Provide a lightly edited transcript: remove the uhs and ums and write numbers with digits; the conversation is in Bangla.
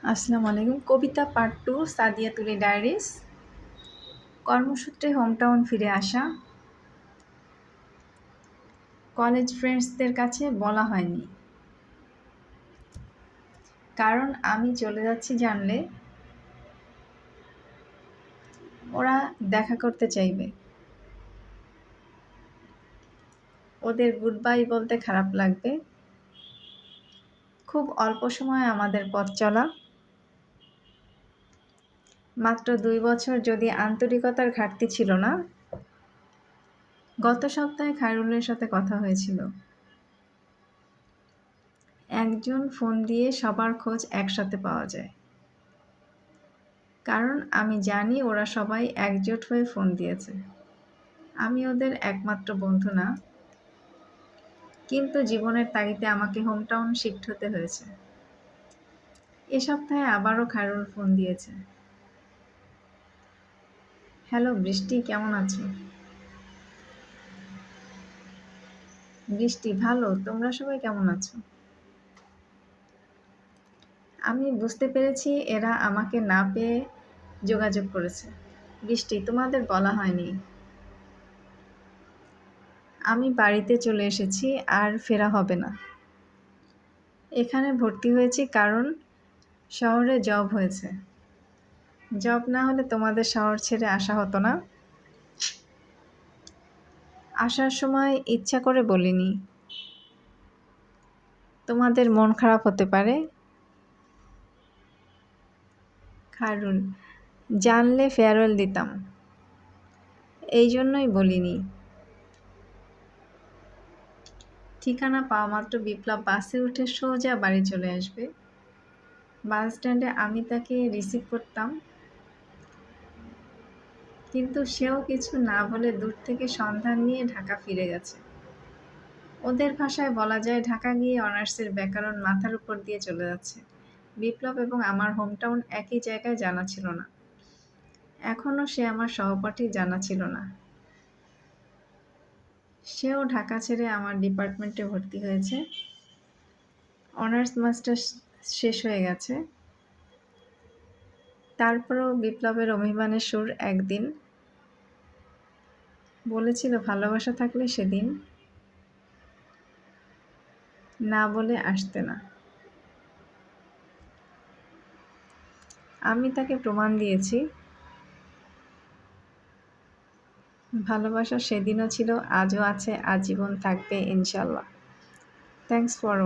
আসসালামু আলাইকুম। কবিতা পার্ট 2 সাদিয়া তুলি ডায়েরিজ। কর্মসূত্রে হোমটাউন ফিরে আসা। কলেজ ফ্রেন্ডসদের কাছে বলা হয়নি, কারণ আমি চলে যাচ্ছি জানলে ওরা দেখা করতে চাইবে। ওদের গুড বাই বলতে খারাপ লাগবে। খুব অল্প সময় আমাদের পথ চলা, মাত্র 2 বছর। যদি আন্তরিকতার ঘাটতি ছিল না। গত সপ্তাহে খায়রুলের সাথে কথা হয়েছিল। একজন ফোন দিয়ে সবার খোঁজ একসাথে পাওয়া যায়, কারণ আমি জানি ওরা সবাই একজোট হয়ে ফোন দিয়েছে। আমি ওদের একমাত্র বন্ধু না, কিন্তু জীবনের তাগিদে আমাকে হোমটাউন শিফট হতে হয়েছে। এ সপ্তাহে আবারও খায়রুল ফোন দিয়েছে। হ্যালো বৃষ্টি, কেমন আছো? বৃষ্টি, ভালো। তোমরা সবাই কেমন আছো? আমি বুঝতে পেরেছি এরা আমাকে না পেয়ে যোগাযোগ করেছে। বৃষ্টি, তোমাদের বলা হয়নি। আমি বাড়িতে চলে এসেছি, আর ফেরা হবে না। এখানে ভর্তি হয়েছি কারণ শহরে জব হয়েছে। জব না হলে তোমাদের শহর ছেড়ে আসা হতো না। আসার সময় ইচ্ছা করে বলিনি। তোমাদের মন খারাপ হতে পারে। খায়রুল, জানলে ফেয়ারওয়েল দিতাম, এই জন্যই বলিনি। ঠিকানা পাওয়া মাত্র বিপ্লব বাসে উঠে সোজা বাড়ি চলে আসবে। বাস স্ট্যান্ডে আমি তাকে রিসিভ করতাম, কিন্তু সেও কিছু না বলে দূর থেকে সন্ধান নিয়ে ঢাকা ফিরে গেছে। ওদের ভাষায় বলা যায় ঢাকা গিয়ে অনার্সের ব্যাকরণ মাথার উপর দিয়ে চলে যাচ্ছে। বিপ্লব এবং আমার হোমটাউন একই জায়গায় জানা ছিল না। এখনও সে আমার সহপাঠী জানা ছিল না। সেও ঢাকা ছেড়ে আমার ডিপার্টমেন্টে ভর্তি হয়েছে। অনার্স মাস্টার্স শেষ হয়ে গেছে। তারপরও বিপ্লবের অভিমানের সুর একদিন বলেছিল ভালোবাসা থাকলে সেদিন না বলে আসতে না। আমি তাকে প্রমাণ দিয়েছি ভালোবাসা সেদিনও ছিল, আজও আছে, আজীবন থাকবে ইনশাল্লাহ। Thanks for